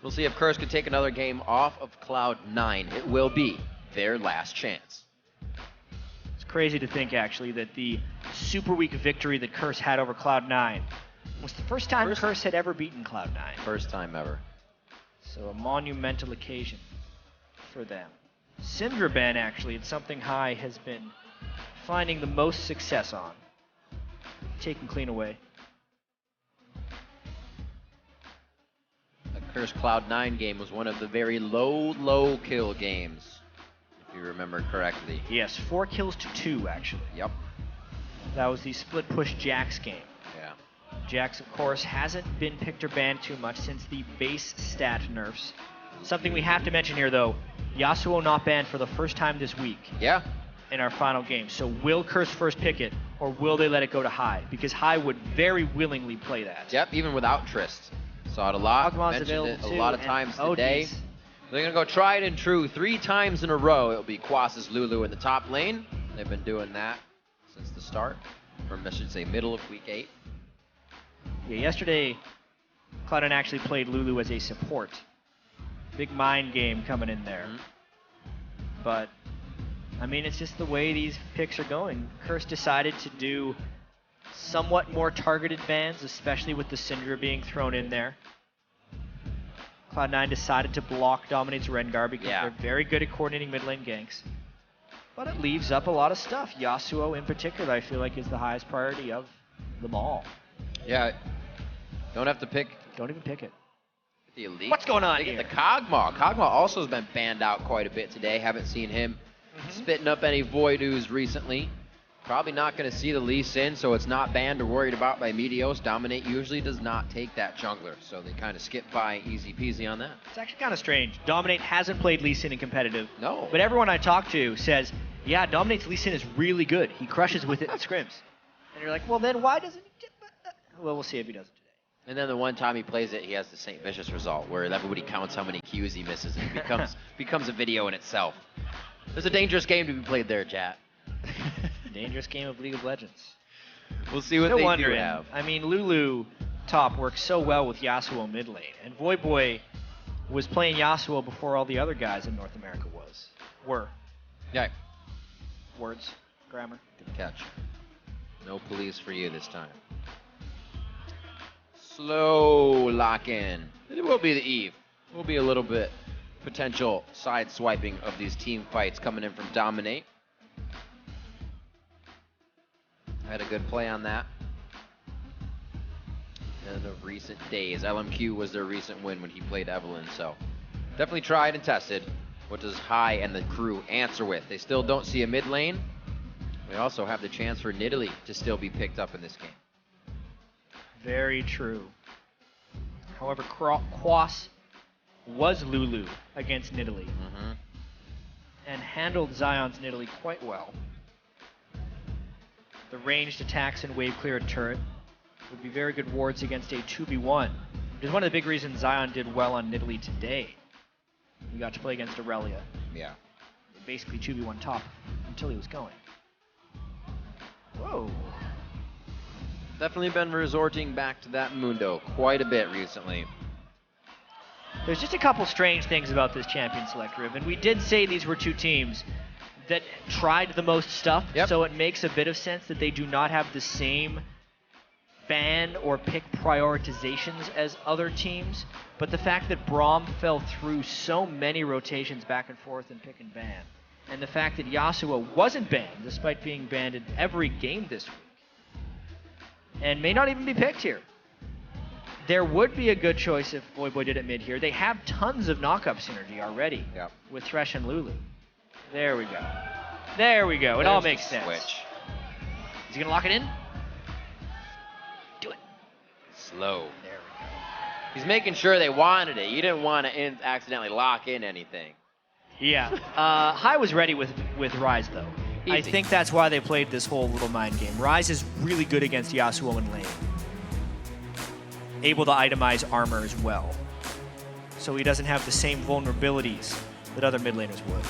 We'll see if Curse can take another game off of Cloud9. It will be their last chance. It's crazy to think, actually, that the super weak victory that Curse had over Cloud9 was the first time Curse had ever beaten Cloud9. First time ever. So a monumental occasion for them. Syndra Ben, actually, it's something High has been finding the most success on. Taking clean away. The Curse Cloud9 game was one of the very low kill games, if you remember correctly. Yes, 4 kills to 2, actually. Yep. That was the split push Jax game. Yeah. Jax, of course, hasn't been picked or banned too much since the base stat nerfs. Something we have to mention here, though, Yasuo not banned for the first time this week. Yeah. In our final game. So will Curse first pick it, or will they let it go to High? Because High would very willingly play that. Yep, even without Trist. Saw it a lot, Pokemon's mentioned it a too, lot of times and today. OGs. They're going to go tried and true 3 times in a row. It'll be Quas's Lulu in the top lane. They've been doing that since the start, or I should say middle of week 8. Yeah, yesterday, Cloud9 actually played Lulu as a support. Big mind game coming in there. But, I mean, it's just the way these picks are going. Curse decided to do somewhat more targeted bans, especially with the Syndra being thrown in there. Cloud9 decided to block Dominate's Rengar because they're very good at coordinating mid lane ganks. But it leaves up a lot of stuff. Yasuo in particular, I feel like, is the highest priority of them all. Yeah, don't have to pick. Don't even pick it. The elite. What's going on Look here? at the Kog'Maw. Kog'Maw also has been banned out quite a bit today. Haven't seen him spitting up any Voidus recently. Probably not going to see the Lee Sin, so it's not banned or worried about by Meteos. Dominate usually does not take that jungler, so they kind of skip by easy peasy on that. It's actually kind of strange. Dominate hasn't played Lee Sin in competitive. No. But everyone I talk to says, yeah, Dominate's Lee Sin is really good. He crushes with it in scrims. And you're like, well, then why doesn't he? Well, we'll see if he does it today. And then the one time he plays it, he has the St. Vicious result, where everybody counts how many Qs he misses, and it becomes a video in itself. There's a dangerous game to be played there, chat. Dangerous game of League of Legends. We'll see what No they wonder. do have. I mean, Lulu top works so well with Yasuo mid lane, and Voyboy was playing Yasuo before all the other guys in North America were. Yeah. Words, grammar. Good catch. No police for you this time. Slow lock in. It will be the Eve. Will be a little bit potential side swiping of these team fights coming in from Dominate. I had a good play on that. In the recent days, LMQ was their recent win when he played Evelynn, so definitely tried and tested. What does High and the crew answer with? They still don't see a mid lane. We also have the chance for Nidalee to still be picked up in this game. Very true. However, Quas was Lulu against Nidalee and handled Zion's Nidalee quite well. The ranged attacks and wave clear turret would be very good wards against a 2v1. Which is one of the big reasons Zion did well on Nidalee today. He got to play against Aurelia. Yeah. Basically 2v1 top until he was going. Whoa. Definitely been resorting back to that Mundo quite a bit recently. There's just a couple strange things about this champion select, Riv, and we did say these were two teams that tried the most stuff, so it makes a bit of sense that they do not have the same ban or pick prioritizations as other teams, but the fact that Braum fell through so many rotations back and forth in pick and ban, and the fact that Yasuo wasn't banned, despite being banned in every game this week, and may not even be picked here. There would be a good choice if Voyboy did it mid here. They have tons of knock-up synergy already with Thresh and Lulu. There we go. There we go. It all makes sense. Switch. Is he going to lock it in? Do it. Slow. There we go. He's making sure they wanted it. You didn't want to accidentally lock in anything. Yeah. High was ready with Ryze, though. Easy. I think that's why they played this whole little mind game. Ryze is really good against Yasuo in lane. Able to itemize armor as well. So he doesn't have the same vulnerabilities that other mid laners would.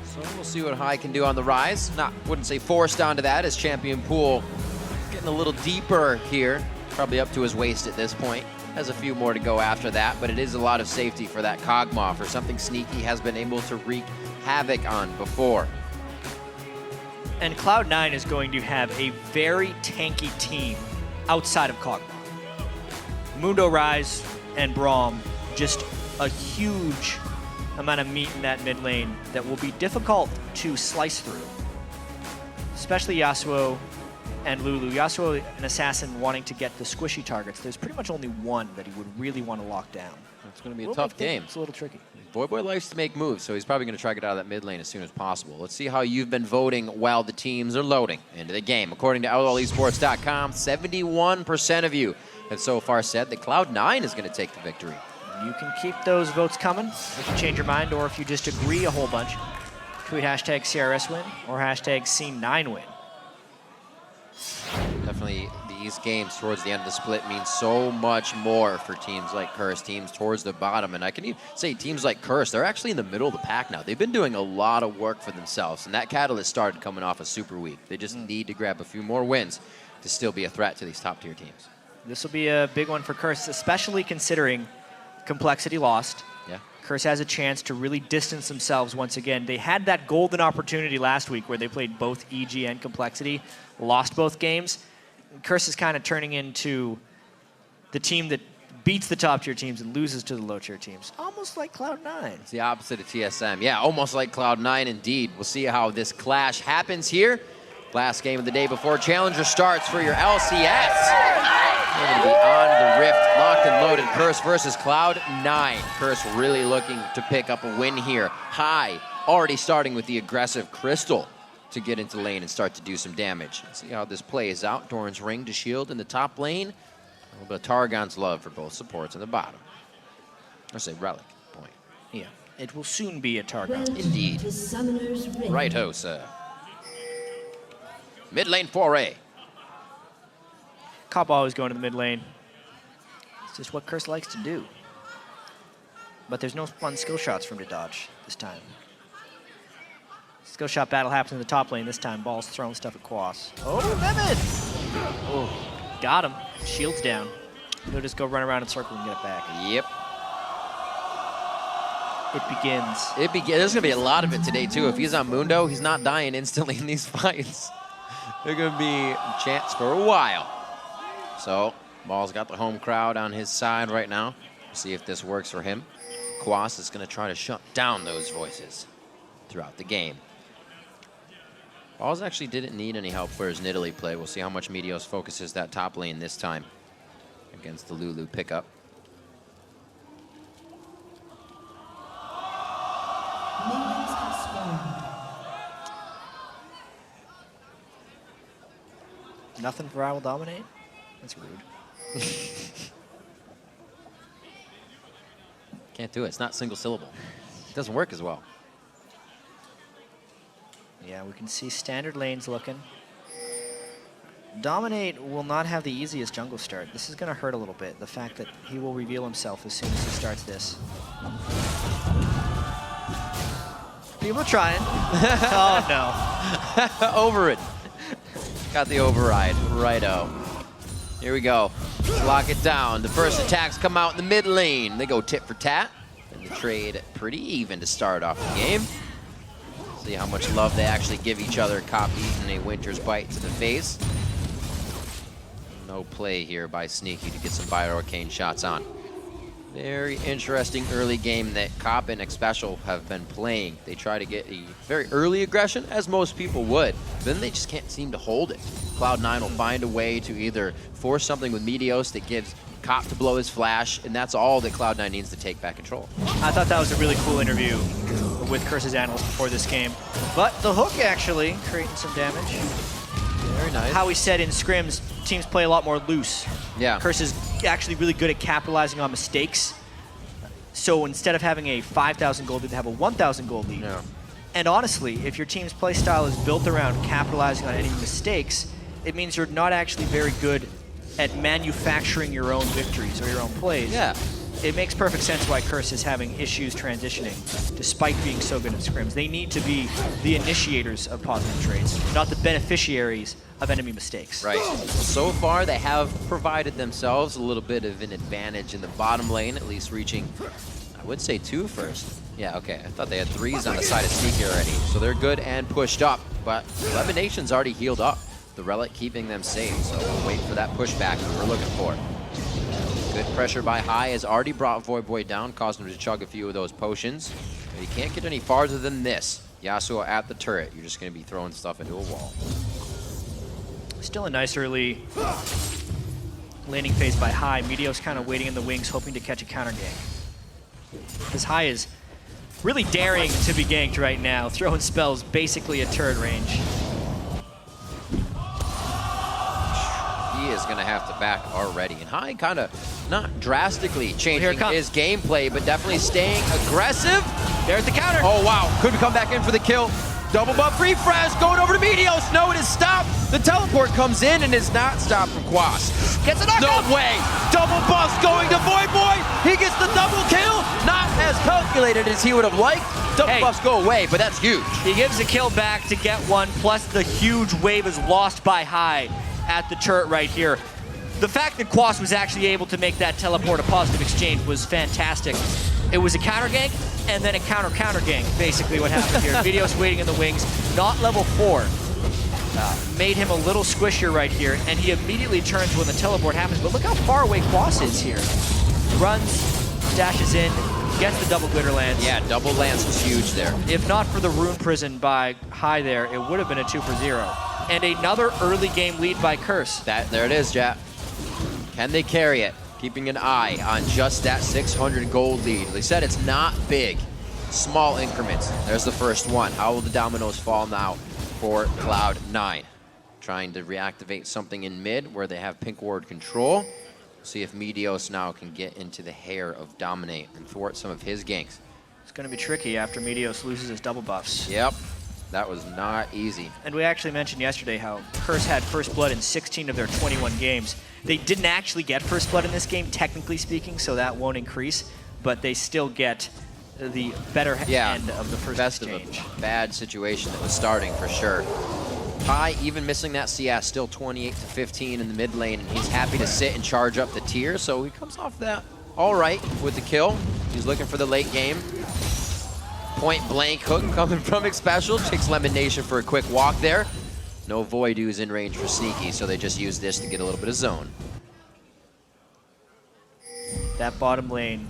So we'll see what High can do on the Rise. Wouldn't say forced onto that, as champion pool getting a little deeper here. Probably up to his waist at this point. Has a few more to go after that, but it is a lot of safety for that Kog'Maw, for something Sneaky has been able to wreak havoc on before. And Cloud9 is going to have a very tanky team outside of Kog'Maw. Mundo Rise and Braum, just a huge amount of meat in that mid lane that will be difficult to slice through. Especially Yasuo and Lulu. Yasuo, an assassin wanting to get the squishy targets. There's pretty much only one that he would really want to lock down. It's going to be a tough game. It's a little tricky. Boy likes to make moves, so he's probably going to try to get out of that mid lane as soon as possible. Let's see how you've been voting while the teams are loading into the game. According to LOLesports.com, 71% of you have so far said that Cloud9 is going to take the victory. You can keep those votes coming if you change your mind or if you just agree a whole bunch. Tweet hashtag CRS win or hashtag C9 win. Definitely these games towards the end of the split mean so much more for teams like Curse, teams towards the bottom. And I can even say teams like Curse, they're actually in the middle of the pack now. They've been doing a lot of work for themselves, and that catalyst started coming off a super week. They just need to grab a few more wins to still be a threat to these top-tier teams. This will be a big one for Curse, especially considering Complexity lost. Yeah. Curse has a chance to really distance themselves once again. They had that golden opportunity last week where they played both EG and Complexity, lost both games. Curse is kind of turning into the team that beats the top-tier teams and loses to the low-tier teams. Almost like Cloud9. It's the opposite of TSM. Yeah, almost like Cloud9 indeed. We'll see how this clash happens here. Last game of the day before Challenger starts for your LCS. We're going to be on the Rift, locked and loaded. Curse versus Cloud9. Curse really looking to pick up a win here. High, already starting with the aggressive Crystal to get into lane and start to do some damage. Let's see how this plays out. Doran's ring to shield in the top lane. A little bit of Targon's love for both supports in the bottom. Or say Relic point. Yeah, it will soon be a Targon. Indeed. Righto, sir. Mid lane foray. Cop always going to the mid lane. It's just what Curse likes to do. But there's no fun skill shots for him to dodge this time. Skill shot battle happens in the top lane this time. Ball's throwing stuff at Quas. Oh, Mehmet! Oh, got him. Shield's down. He'll just go run around in circle and get it back. Yep. It begins. There's going to be a lot of it today, too. If he's on Mundo, he's not dying instantly in these fights. There's going to be a chance for a while. So, Ball's got the home crowd on his side right now. We'll see if this works for him. Quas is going to try to shut down those voices throughout the game. Balls actually didn't need any help for his Nidalee play. We'll see how much Meteos focuses that top lane this time against the Lulu pickup. Nothing for I will dominate? That's rude. Can't do it. It's not single syllable. It doesn't work as well. Yeah, we can see standard lanes looking. Dominate will not have the easiest jungle start. This is going to hurt a little bit, the fact that he will reveal himself as soon as he starts this. People are trying. Oh, no. Overridden. Got the override. Righto. Here we go. Lock it down. The first attacks come out in the mid lane. They go tit for tat. And the trade pretty even to start off the game. See how much love they actually give each other. Cop eating a Winter's Bite to the face. No play here by Sneaky to get some Bio-Arcane shots on. Very interesting early game that Cop and Xpecial have been playing. They try to get a very early aggression, as most people would. But then they just can't seem to hold it. Cloud9 will find a way to either force something with Meteos that gives Cop to blow his flash, and that's all that Cloud9 needs to take back control. I thought that was a really cool interview with Curse's analyst before this game. But the hook actually creating some damage. Very nice. How he said in scrims, teams play a lot more loose. Yeah. Curse is actually really good at capitalizing on mistakes. So instead of having a 5,000 gold lead, they have a 1,000 gold lead. Yeah. And honestly, if your team's play style is built around capitalizing on any mistakes, it means you're not actually very good at manufacturing your own victories or your own plays. Yeah. it makes perfect sense why Curse is having issues transitioning, despite being so good at scrims. They need to be the initiators of positive trades, not the beneficiaries of enemy mistakes. Right. So far, they have provided themselves a little bit of an advantage in the bottom lane, at least reaching, I would say 2 first. Yeah, okay. I thought they had 3s on the side of Sneaky already. So they're good and pushed up, but Elimination's already healed up. The Relic keeping them safe, so we'll wait for that pushback that we're looking for. Good pressure by High has already brought Void down, caused him to chug a few of those potions. But he can't get any farther than this. Yasuo at the turret. You're just going to be throwing stuff into a wall. Still a nice early laning phase by High. Meteos kind of waiting in the wings, hoping to catch a counter gank. This High is really daring to be ganked right now, throwing spells basically at turret range. He is going to have to back already. And High kind of not drastically changing his gameplay, but definitely staying aggressive. There's the counter. Oh, wow. Could come back in for the kill. Double buff refresh, going over to Meteos. No, it is stopped. The teleport comes in and is not stopped from Quas. Gets a knockup. No way. Double buffs going to Void. He gets the double kill. Not as calculated as he would have liked. Double buffs go away, but that's huge. He gives a kill back to get one, plus the huge wave is lost by High at the turret right here. The fact that Quas was actually able to make that teleport a positive exchange was fantastic. It was a counter gank, and then a counter gank, basically what happened here. Meteos waiting in the wings, not level 4. Made him a little squishier right here, and he immediately turns when the teleport happens, but look how far away Quas is here. Runs, dashes in, gets the double glitter lance. Yeah, double lance was huge there. If not for the rune prison by High there, it would have been a 2 for 0. And another early game lead by Curse. There it is, Jap. Can they carry it? Keeping an eye on just that 600 gold lead. They said it's not big, small increments. There's the first one. How will the dominoes fall now for Cloud9? Trying to reactivate something in mid where they have pink ward control. See if Meteos now can get into the hair of Dominate and thwart some of his ganks. It's going to be tricky after Meteos loses his double buffs. Yep, that was not easy. And we actually mentioned yesterday how Curse had first blood in 16 of their 21 games. They didn't actually get first blood in this game, technically speaking, so that won't increase, but they still get the better end of the first exchange. Best of a bad situation that was starting for sure. High, even missing that CS, still 28-15 in the mid lane, and he's happy to sit and charge up the tier, so he comes off that all right with the kill. He's looking for the late game. Point blank hook coming from Xpecial, takes Elimination for a quick walk there. No Voidoo's in range for Sneaky, so they just use this to get a little bit of zone. That bottom lane,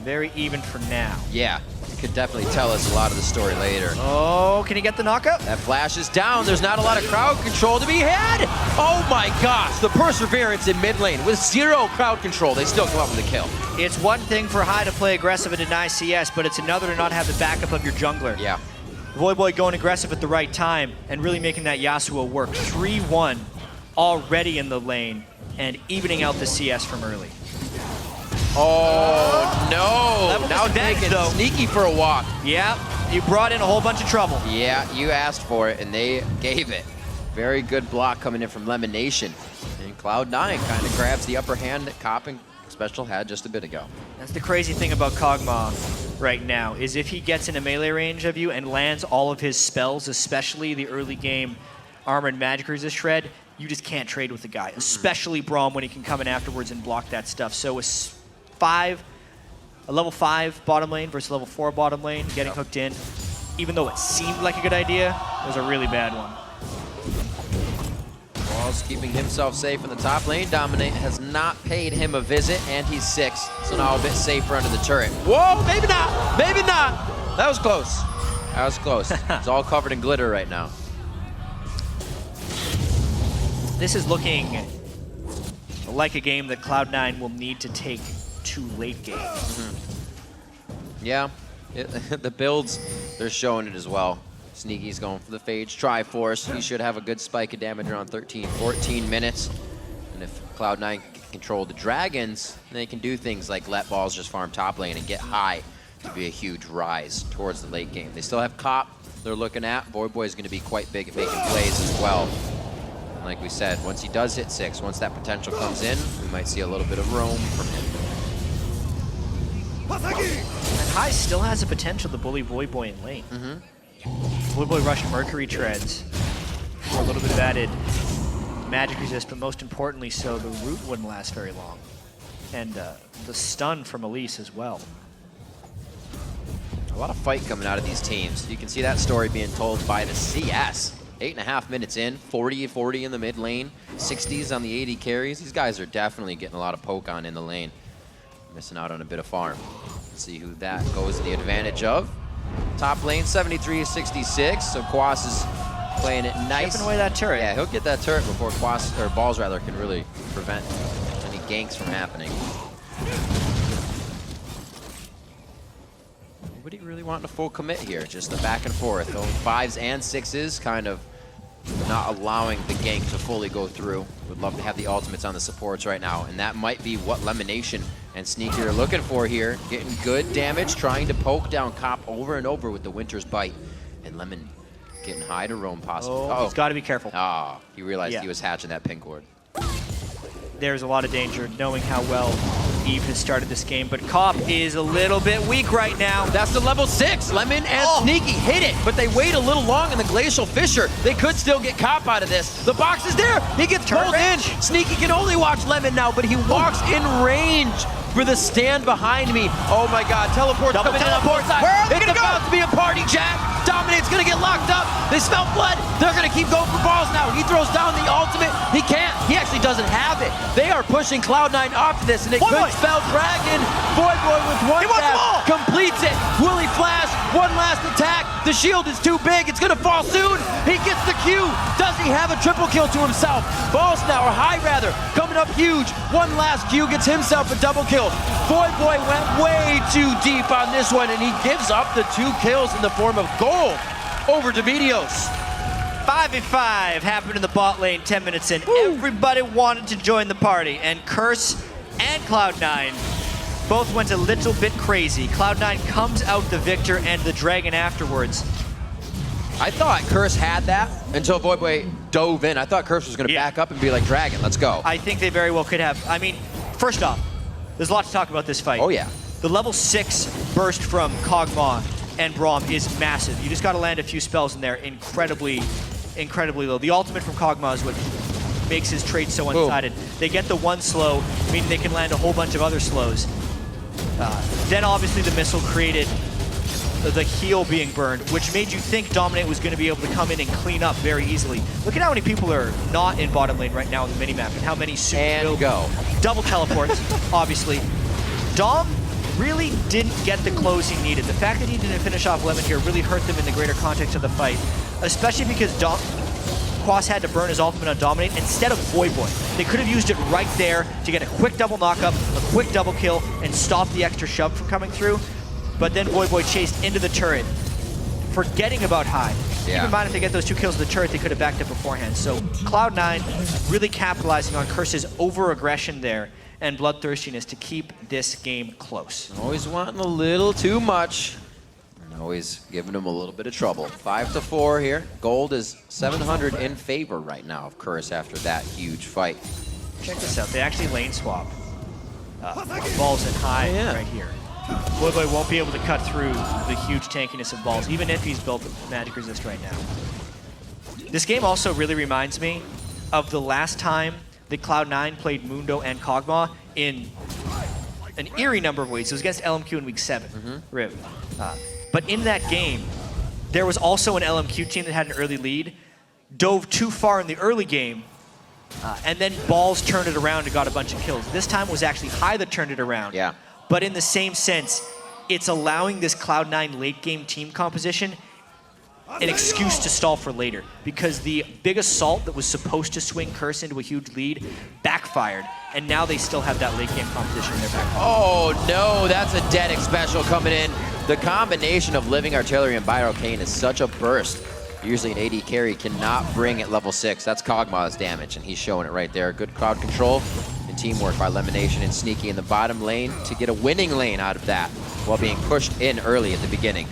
very even for now. Yeah, it could definitely tell us a lot of the story later. Oh, can he get the knockup? That flash is down. There's not a lot of crowd control to be had. Oh my gosh, the perseverance in mid lane with 0 crowd control. They still come up with a kill. It's one thing for High to play aggressive and deny CS, but it's another to not have the backup of your jungler. Yeah. Void going aggressive at the right time and really making that Yasuo work. 3-1 already in the lane and evening out the CS from early. Oh no! Now taking Sneaky for a walk. Yeah, you brought in a whole bunch of trouble. Yeah, you asked for it and they gave it. Very good block coming in from Elimination. And Cloud9 kind of grabs the upper hand that Cop and Special had just a bit ago. That's the crazy thing about Kog'Maw right now, is if he gets in a melee range of you and lands all of his spells, especially the early game Armored Magic Resist Shred, you just can't trade with the guy, especially Braum when he can come in afterwards and block that stuff. So a level 5 bottom lane versus level 4 bottom lane, getting hooked in, even though it seemed like a good idea, was a really bad one. Walls keeping himself safe in the top lane. Dominate has not paid him a visit, and he's 6, so now a bit safer under the turret. Whoa, maybe not, maybe not. That was close. That was close. It's all covered in glitter right now. This is looking like a game that Cloud9 will need to take to late game. Yeah, the builds, they're showing it as well. Sneaky's going for the Phage Triforce. He should have a good spike of damage around 13, 14 minutes. And if Cloud9 can control the dragons, they can do things like let balls just farm top lane and get High to be a huge rise towards the late game. They still have Cop they're looking at. Void is going to be quite big at making plays as well. And like we said, once he does hit 6, once that potential comes in, we might see a little bit of roam from him. And High still has the potential to bully Voyboy in lane. Voyboy rushed Mercury Treads for a little bit of added magic resist, but most importantly so the root wouldn't last very long. And the stun from Elise as well. A lot of fight coming out of these teams. You can see that story being told by the CS. 8.5 minutes in, 40-40 in the mid lane, 60s on the 80 carries. These guys are definitely getting a lot of poke on in the lane. Missing out on a bit of farm. Let's see who that goes to the advantage of. Top lane, 73-66, so Quas is playing it nice. Chipping away that turret. Yeah, he'll get that turret before Quas, or Balls rather, can really prevent any ganks from happening. Nobody really wanting a full commit here, just the back and forth. Those 5s and 6s kind of not allowing the gank to fully go through. Would love to have the ultimates on the supports right now, and that might be what Lemonation and Sneaky are looking for here. Getting good damage, trying to poke down Cop over and over with the Winter's Bite. And Lemon getting high to roam possibly. Oh, he's got to be careful. Ah, he realized he was hatching that pink ward. There's a lot of danger knowing how well Eve has started this game, but Cop is a little bit weak right now. That's the level 6. Lemon and Sneaky hit it, but they wait a little long in the Glacial Fissure. They could still get Cop out of this. The box is there. He gets pulled in. Sneaky can only watch Lemon now, but he walks in range for the stand behind me. Oh my God, teleport's coming in on both sides. It's about to be a party, Jack. Dominate's gonna get locked up. They smell blood. They're gonna keep going for balls now. He throws down the ultimate. He can't. He actually doesn't have it. They are pushing Cloud9 off this, and it could spell Dragon. Voyboy with one dash completes it. Will he flash? One last attack. The shield is too big. It's gonna fall soon. He gets the Q. Does he have a triple kill to himself? Balls now, or High rather, coming up huge. One last Q gets himself a double kill. Voyboy went way too deep on this one, and he gives up the 2 kills in the form of gold over to Medios. 5v5 happened in the bot lane 10 minutes in. Everybody wanted to join the party, and Curse and Cloud9 both went a little bit crazy. Cloud9 comes out the victor and the dragon afterwards. I thought Curse had that until Voyboy dove in. I thought Curse was going to back up and be like, Dragon, let's go. I think they very well could have. I mean, first off, there's a lot to talk about this fight. Oh, yeah. The level 6 burst from Kog'Maw and Braum is massive. You just got to land a few spells in there incredibly low. The ultimate from Kog'Maw is what makes his trade so one-sided. They get the 1 slow, meaning they can land a whole bunch of other slows. Then obviously the missile created the heal being burned, which made you think Dominate was going to be able to come in and clean up very easily. Look at how many people are not in bottom lane right now in the minimap, and how many soon will go. Double teleports, obviously. Dom really didn't get the close he needed. The fact that he didn't finish off Lemon here really hurt them in the greater context of the fight, especially because Quas had to burn his ultimate on Dominate instead of Voyboy. They could have used it right there to get a quick double knockup, a quick double kill, and stop the extra shove from coming through. But then Voyboy chased into the turret, forgetting about High. Keep in mind, if they get those 2 kills in the turret, they could have backed up beforehand. So Cloud9 really capitalizing on Curse's over-aggression there and bloodthirstiness to keep this game close. Always wanting a little too much. And always giving them a little bit of trouble. 5-4 here. Gold is 700 in favor right now of Curse after that huge fight. Check this out. They actually lane swap. Balls and High right here. Voyboy won't be able to cut through the huge tankiness of Balls, even if he's built magic resist right now. This game also really reminds me of the last time that Cloud9 played Mundo and Kog'Maw in an eerie number of ways. It was against LMQ in week 7, Riv. But in that game, there was also an LMQ team that had an early lead, dove too far in the early game, and then Balls turned it around and got a bunch of kills. This time it was actually High that turned it around. Yeah. But in the same sense, it's allowing this Cloud9 late game team composition an excuse to stall for later, because the big assault that was supposed to swing Curse into a huge lead backfired, and now they still have that late game composition in their back pocket. Oh no, that's a Dedic special coming in. The combination of Living Artillery and Byrocane is such a burst. Usually an AD carry cannot bring at level 6. That's Kog'Maw's damage, and he's showing it right there. Good crowd control and teamwork by Lemonation and Sneaky in the bottom lane to get a winning lane out of that while being pushed in early at the beginning.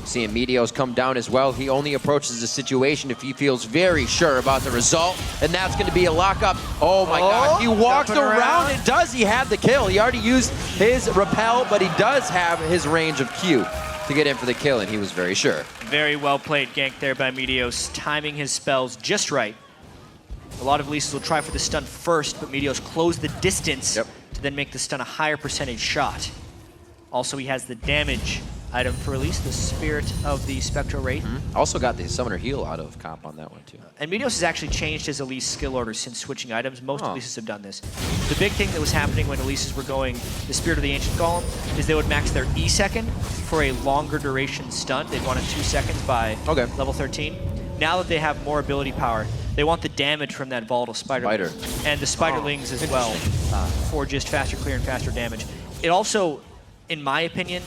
Seeing Meteos come down as well, he only approaches the situation if he feels very sure about the result, and that's going to be a lockup. Oh my God, he walks around and does he have the kill? He already used his repel, but he does have his range of Q to get in for the kill, and he was very sure. Very well played gank there by Meteos, timing his spells just right. A lot of Elises will try for the stun first, but Meteos close the distance to then make the stun a higher percentage shot. Also, he has the damage item for Elise, the Spirit of the Spectral Wraith. Also got the Summoner Heal out of comp on that one too. And Meteos has actually changed his Elise skill order since switching items. Most Elises have done this. The big thing that was happening when Elises were going the Spirit of the Ancient Golem is they would max their E second for a longer duration stun. They'd want it 2 seconds by level 13. Now that they have more ability power, they want the damage from that volatile spider. And the Spiderlings as well for just faster clear and faster damage. It also, in my opinion,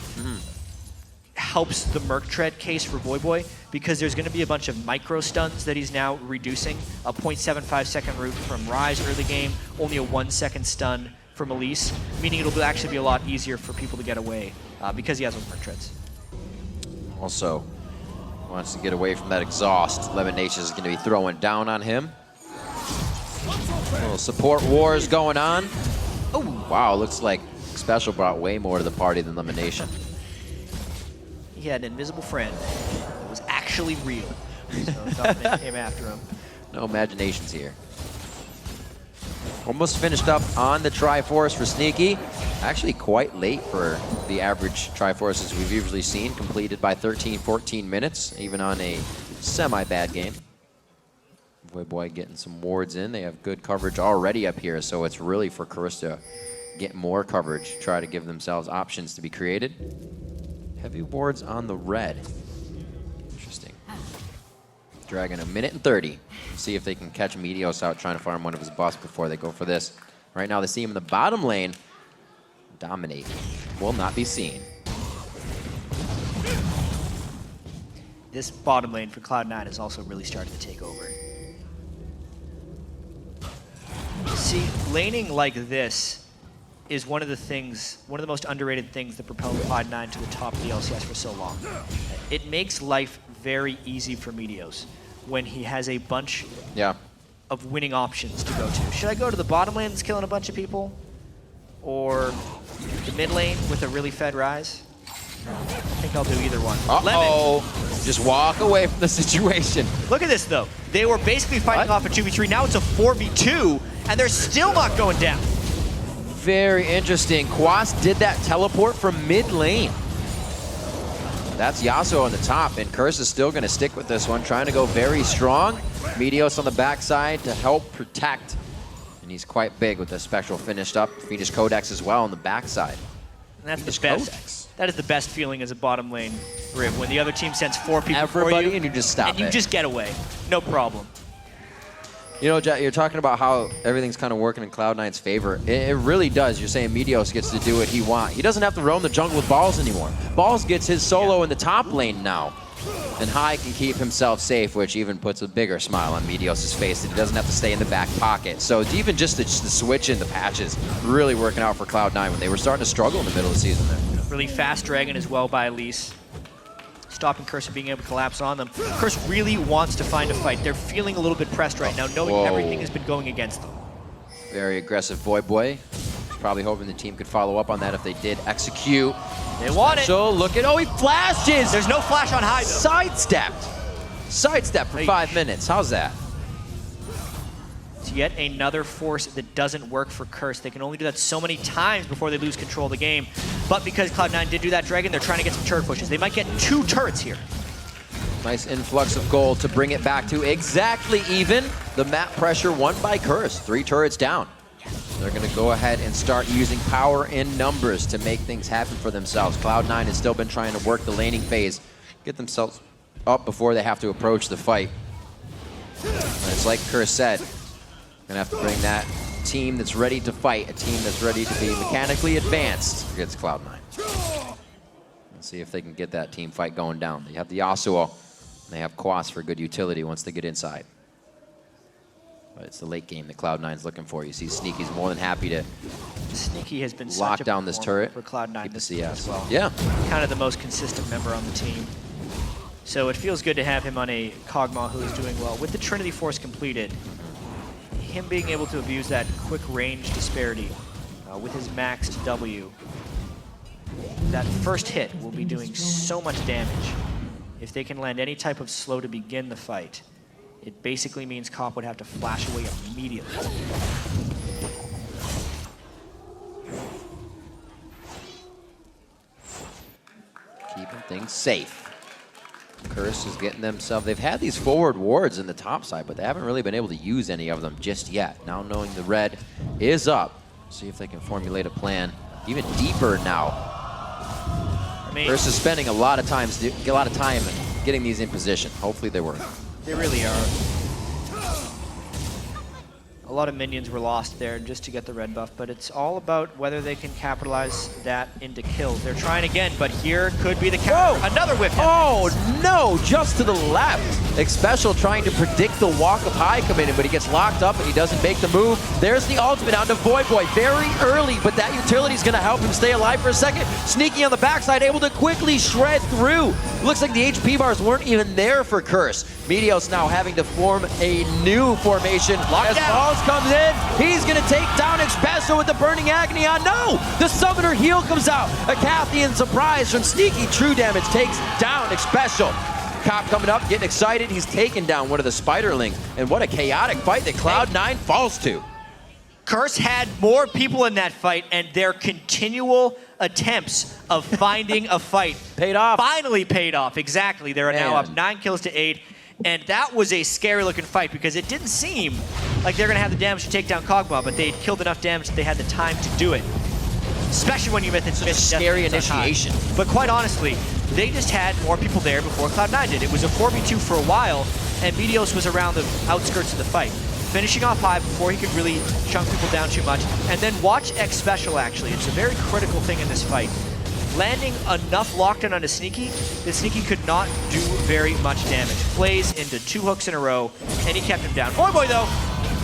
helps the Merc Tread case for Voyboy because there's going to be a bunch of micro stuns that he's now reducing. A 0.75 second root from Ryze early game, only a 1 second stun from Elise, meaning it'll actually be a lot easier for people to get away because he has those Merc Treads. Also, wants to get away from that exhaust. Lemonation is going to be throwing down on him. A little support wars going on. Oh, wow, looks like Special brought way more to the party than Lemonation. He had an invisible friend that was actually real. So Dominant came after him. No imaginations here. Almost finished up on the Triforce for Sneaky. Actually quite late for the average Triforces we've usually seen, completed by 13, 14 minutes, even on a semi-bad game. Voyboy getting some wards in. They have good coverage already up here, so it's really for CRS to get more coverage, try to give themselves options to be created. Heavy wards on the red. Interesting. Dragon 1 minute and 30. See if they can catch Meteos out trying to farm one of his buffs before they go for this. Right now they see him in the bottom lane. Dominate. Will not be seen. This bottom lane for Cloud9 is also really starting to take over. See, laning like this is one of the most underrated things that propelled Cloud9 to the top of the LCS for so long. It makes life very easy for Meteos when he has a bunch of winning options to go to. Should I go to the bottom lane that's killing a bunch of people? Or the mid lane with a really fed Ryze? I think I'll do either one. Lemon. Just walk away from the situation. Look at this though. They were basically fighting off a 2v3. Now it's a 4v2, and they're still not going down. Very interesting. Quas did that teleport from mid lane. That's Yasuo on the top, and CRS is still going to stick with this one, trying to go very strong. Meteos on the backside to help protect. And he's quite big with the Spectral finished up. Phoenix Codex as well on the backside. And that's the best. Codex. That is the best feeling as a bottom lane Riv, when the other team sends 4 people for you, and you just stop and you just get away. No problem. You know, Jack, you're talking about how everything's kind of working in Cloud9's favor. It really does. You're saying Meteos gets to do what he wants. He doesn't have to roam the jungle with Balls anymore. Balls gets his solo in the top lane now. And High can keep himself safe, which even puts a bigger smile on Meteos' face that he doesn't have to stay in the back pocket. So even just the switch in the patches really working out for Cloud9 when they were starting to struggle in the middle of the season there. Really fast Dragon as well by Elise. Stopping CRS from being able to collapse on them. CRS really wants to find a fight. They're feeling a little bit pressed right now, knowing everything has been going against them. Very aggressive Voyboy. Probably hoping the team could follow up on that if they did execute. They want it. So look at, he flashes! There's no flash on High though. Sidestepped. Sidestep for 5 minutes. How's that? It's yet another force that doesn't work for CRS. They can only do that so many times before they lose control of the game. But because Cloud9 did do that Dragon, they're trying to get some turret pushes. They might get 2 turrets here. Nice influx of gold to bring it back to exactly even. The map pressure won by CRS. 3 turrets down. They're going to go ahead and start using power in numbers to make things happen for themselves. Cloud9 has still been trying to work the laning phase, get themselves up before they have to approach the fight. And it's like CRS said, going to have to bring that team that's ready to fight, a team that's ready to be mechanically advanced against Cloud9. Let's see if they can get that team fight going down. They have the Yasuo, and they have Quas for good utility once they get inside. But it's the late game that Cloud9's looking for. You see Sneaky's more than happy to Sneaky has been lock down this turret for Cloud9 keep the this CS. as well. Yeah. Kind of the most consistent member on the team. So it feels good to have him on a Kog'Maw who is doing well. With the Trinity Force completed, him being able to abuse that quick range disparity with his maxed W, that first hit will be doing so much damage. If they can land any type of slow to begin the fight, it basically means Cop would have to flash away immediately. Keeping things safe. Curse is getting themselves, they've had these forward wards in the top side, but they haven't really been able to use any of them just yet. Now knowing the red is up, see if they can formulate a plan even deeper now. Curse is spending a lot of time getting these in position. Hopefully they work. They really are. A lot of minions were lost there just to get the red buff, but it's all about whether they can capitalize that into kills. They're trying again, but here could be the counter. Whoa. Another whiff. Oh no, just to the left. Xpecial trying to predict the walk of high coming in, but he gets locked up and he doesn't make the move. There's the ultimate onto Voyboy, very early, but that utility's gonna help him stay alive for a second. Sneaky on the backside, able to quickly shred through. Looks like the HP bars weren't even there for Curse. Meteos now having to form a new formation. As Balls comes in, he's gonna take down Xpecial with the Burning Agony on. No! The Summoner heal comes out. A Cathian surprise from Sneaky. True damage takes down Xpecial. Cop coming up, getting excited. He's taken down one of the Spiderlings. And what a chaotic fight that Cloud9 falls to. Curse had more people in that fight, and their continual attempts of finding a fight paid off. Finally paid off, exactly. They're now up 9 kills to 8. And that was a scary looking fight because it didn't seem like they're gonna have the damage to take down Kog'Maw, but they'd killed enough damage that they had the time to do it. Especially when you miss a scary initiation. But quite honestly, they just had more people there before Cloud9 did. It was a 4v2 for a while, and Meteos was around the outskirts of the fight, finishing off high before he could really chunk people down too much. And then watch Xpecial actually. It's a very critical thing in this fight. Landing enough lockdown onto Sneaky that Sneaky could not do very much damage. Plays into 2 hooks in a row, and he kept him down. Voyboy though,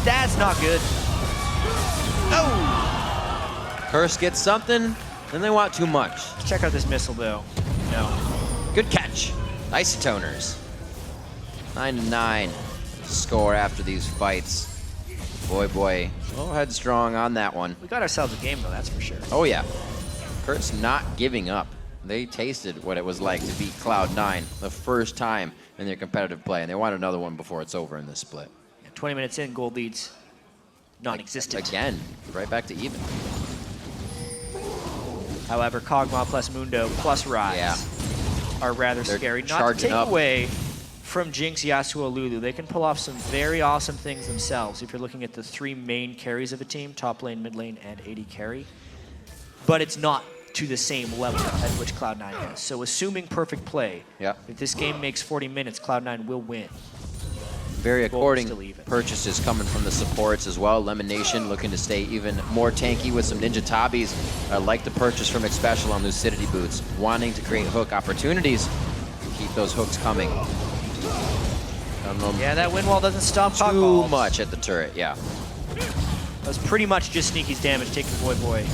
that's not good. Oh! Curse gets something, then they want too much. Let's check out this missile though. No. Good catch. Isotoners. 9-9 score after these fights. Voyboy, well, headstrong on that one. We got ourselves a game though, that's for sure. Oh yeah. Curse not giving up. They tasted what it was like to beat Cloud9 the first time in their competitive play, and they want another one before it's over in this split. Yeah, 20 minutes in, gold leads non-existent. Again, right back to even. However, Kog'Maw plus Mundo plus Rise are rather scary. Not to take away from Jinx, Yasuo, Lulu. They can pull off some very awesome things themselves if you're looking at the 3 main carries of a team, top lane, mid lane, and AD carry. But it's not to the same level at which Cloud9 is. So assuming perfect play, if this game makes 40 minutes, Cloud9 will win. Very according purchases coming from the supports as well. Lemonation looking to stay even more tanky with some Ninja Tabis. I like the purchase from Xpecial on Lucidity Boots, wanting to create hook opportunities and keep those hooks coming. Yeah, that wind wall doesn't stop too much at the turret, That was pretty much just Sneaky's damage, taking Voyboy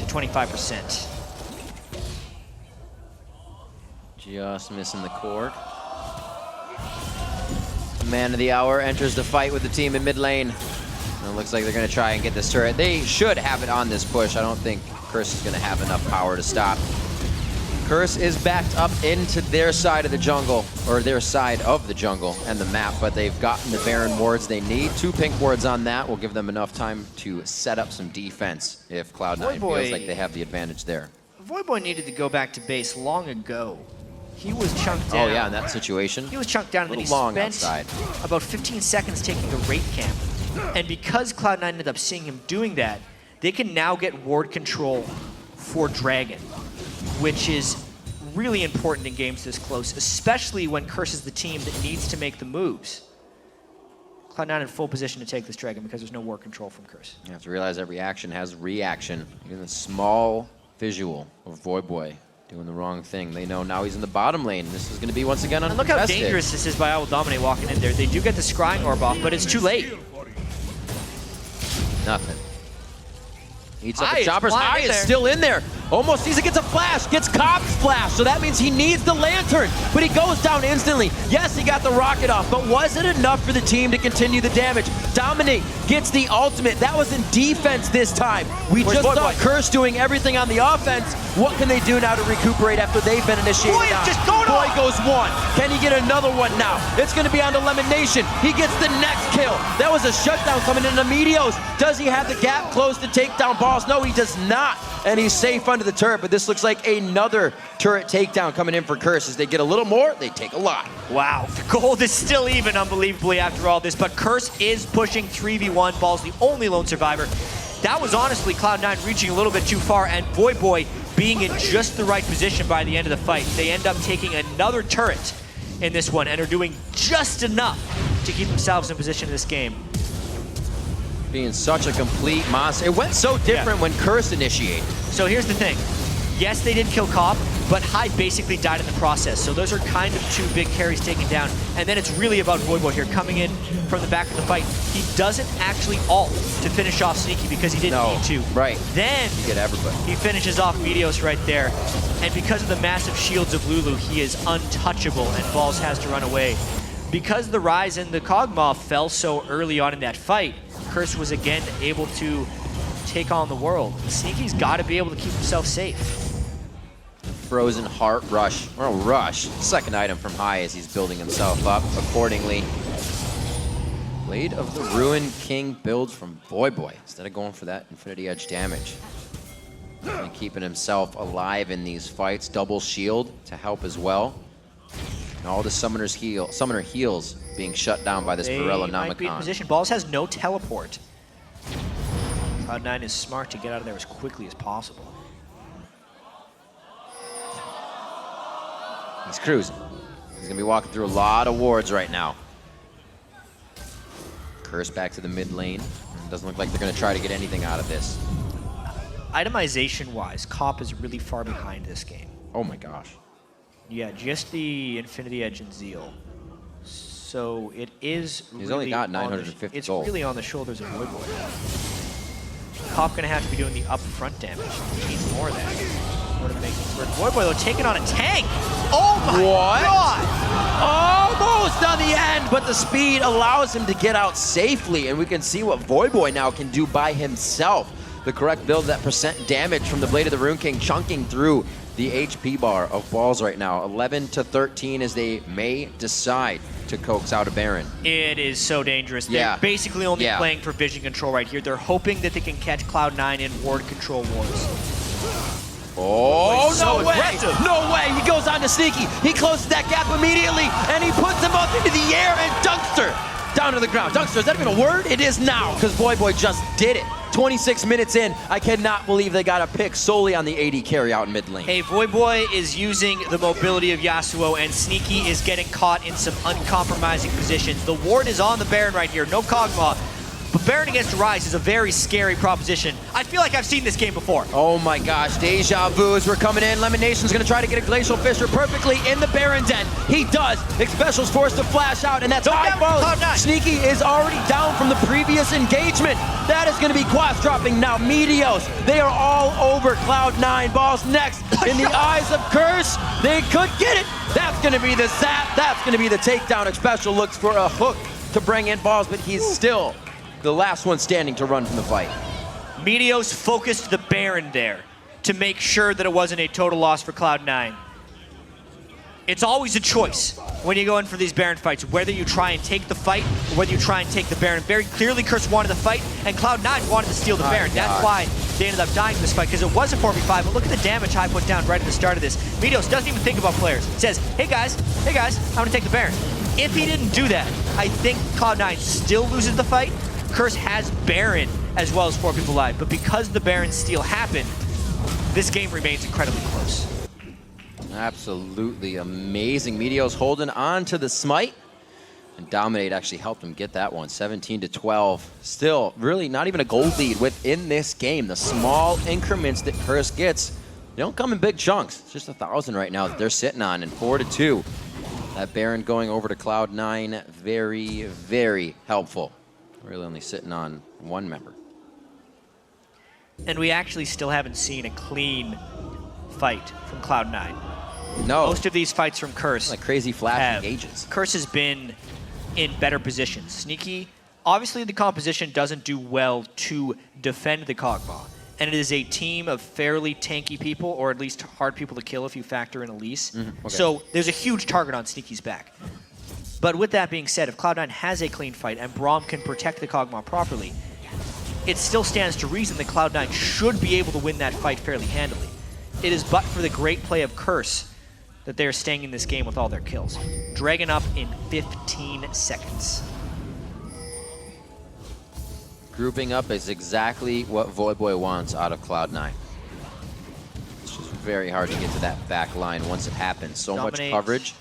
25%. Just missing the cord. Man of the hour enters the fight with the team in mid lane. And it looks like they're going to try and get this turret. They should have it on this push. I don't think Curse is going to have enough power to stop. Curse is backed up into their side of the jungle, or their side of the jungle and the map, but they've gotten the Baron wards they need. 2 pink wards on that will give them enough time to set up some defense if Cloud9 feels like they have the advantage there. Voyboy needed to go back to base long ago. He was chunked down. Oh yeah, in that situation. He was chunked down, and then he spent about 15 seconds taking a raid camp. And because Cloud9 ended up seeing him doing that, they can now get ward control for Dragon, which is really important in games this close, especially when Curse is the team that needs to make the moves. Cloud9 in full position to take this Dragon because there's no ward control from Curse. You have to realize every action has reaction. Even the small visual of Voyboy doing the wrong thing. They know now he's in the bottom lane. This is going to be once again uncontested. And look how dangerous this is by Owl Dominate walking in there. They do get the scrying orb off, but it's too late. Nothing. Eats up the choppers. High is still in there. Almost sees it, gets a flash, gets Cobb's flash, so that means he needs the lantern, but he goes down instantly. Yes, he got the rocket off, but was it enough for the team to continue the damage? Dominate gets the ultimate. That was in defense this time. We just saw Curse doing everything on the offense. What can they do now to recuperate after they've been initiated? Boy goes one. Can he get another one now? It's going to be on to Lemon Nation. He gets the next kill. That was a shutdown coming into Meteos. Does he have the gap closed to take down Balls? No, he does not. And he's safe under the turret, but this looks like another turret takedown coming in for Curse. As they get a little more, they take a lot. Wow, the gold is still even, unbelievably, after all this, but Curse is pushing 3v1. Ball's the only lone survivor. That was honestly Cloud9 reaching a little bit too far, and Voyboy being in just the right position by the end of the fight. They end up taking another turret in this one and are doing just enough to keep themselves in position in this game. Being such a complete monster. It went so different when Curse initiated. So here's the thing. Yes, they did kill Cop, but Hyde basically died in the process. So those are kind of two big carries taken down. And then it's really about Voyboy here coming in from the back of the fight. He doesn't actually ult to finish off Sneaky because he didn't need to. Right. Then you get everybody. He finishes off Meteos right there. And because of the massive shields of Lulu, he is untouchable and Balls has to run away. Because the Rise and the Kog'Maw fell so early on in that fight, Curse was again able to take on the world. Sneaky's got to be able to keep himself safe. Frozen Heart Rush, or Rush, second item from High as he's building himself up accordingly. Blade of the Ruin King builds from Voyboy instead of going for that Infinity Edge damage. And keeping himself alive in these fights. Double shield to help as well. And all the summoner heals being shut down by this Varela Namicon. Might be in position. Balls has no teleport. Cloud9 is smart to get out of there as quickly as possible. He's cruising. He's going to be walking through a lot of wards right now. Curse back to the mid lane. Doesn't look like they're going to try to get anything out of this. Itemization-wise, Cop is really far behind this game. Oh my gosh. Yeah, just the Infinity Edge and Zeal. So it is He's only got 950 gold. It's really on the shoulders of Voyboy. Cop gonna have to be doing the upfront damage. He needs more of that. What to make this work. Voyboy though taking on a tank. Oh my god! Almost on the end, but the speed allows him to get out safely, and we can see what Voyboy now can do by himself. The correct build, that percent damage from the Blade of the Rune King chunking through the HP bar of Balls right now. 11 to 13 as they may decide to coax out a Baron. It is so dangerous. They're basically only playing for vision control right here. They're hoping that they can catch Cloud9 in ward control wars. Oh, no way! No way! He goes on to Sneaky. He closes that gap immediately, and he puts him up into the air and Dunkster down to the ground. Dunkster, is that even a word? It is now, because Voyboy just did it. 26 minutes in, I cannot believe they got a pick solely on the AD carry out in mid lane. Hey, Voyboy is using the mobility of Yasuo, and Sneaky is getting caught in some uncompromising positions. The ward is on the Baron right here, no Kog'Maw. But Baron against Rise is a very scary proposition. I feel like I've seen this game before. Oh my gosh, deja vu as we're coming in. Lemon Nation's gonna try to get a Glacial Fissure perfectly in the Baron's end. He does. Xpecial's forced to flash out, and that's high balls. Sneaky is already down from the previous engagement. That is gonna be Quas dropping now. Meteos, they are all over Cloud9. Balls next in the eyes of Curse. They could get it. That's gonna be the zap. That's gonna be the takedown. Xpecial looks for a hook to bring in Balls, but he's still the last one standing to run from the fight. Meteos focused the Baron there to make sure that it wasn't a total loss for Cloud9. It's always a choice when you go in for these Baron fights, whether you try and take the fight or whether you try and take the Baron. Very clearly, Curse wanted the fight, and Cloud9 wanted to steal the Baron. That's why they ended up dying in this fight, because it was a 4v5, but look at the damage High put down right at the start of this. Meteos doesn't even think about players. Says, hey guys, I'm gonna take the Baron. If he didn't do that, I think Cloud9 still loses the fight. Curse has Baron as well as 4 people alive, but because the Baron steal happened, this game remains incredibly close. Absolutely amazing. Meteos holding on to the smite, and Dominate actually helped him get that one. 17 to 12. Still, really not even a gold lead within this game. The small increments that Curse gets, they don't come in big chunks. It's just 1,000 right now that they're sitting on, and 4 to 2. That Baron going over to Cloud9, very, very helpful. Really only sitting on one member. And we actually still haven't seen a clean fight from Cloud9. No. Most of these fights from Curse, like crazy flash engages. Curse has been in better positions. Sneaky, obviously the composition doesn't do well to defend the Kog'Maw. And it is a team of fairly tanky people, or at least hard people to kill if you factor in Elise. Okay. So there's a huge target on Sneaky's back. But with that being said, if Cloud9 has a clean fight and Braum can protect the Kog'Maw properly, it still stands to reason that Cloud9 should be able to win that fight fairly handily. It is but for the great play of Curse that they are staying in this game with all their kills. Dragon up in 15 seconds. Grouping up is exactly what Voidboy wants out of Cloud9. It's just very hard to get to that back line once it happens. So much coverage.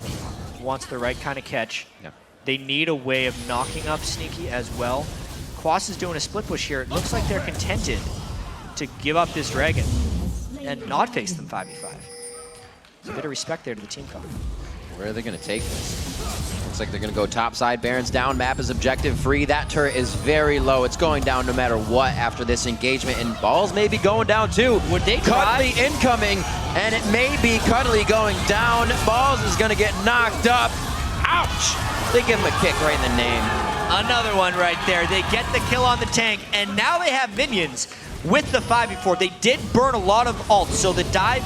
Wants the right kind of catch. Yeah. They need a way of knocking up Sneaky as well. Quas is doing a split push here. It looks like they're contented to give up this Dragon and not face them 5v5. There's a bit of respect there to the team cover. Where are they going to take this? Looks like they're going to go topside. Baron's down. Map is objective free. That turret is very low. It's going down no matter what after this engagement. And balls may be going down too. Would they Cuddly incoming, and it may be Cuddly going down. Balls is going to get knocked up. Ouch! They give him a kick right in the name. Another one right there. They get the kill on the tank, and now they have minions with the 5v4. They did burn a lot of ults, so the dive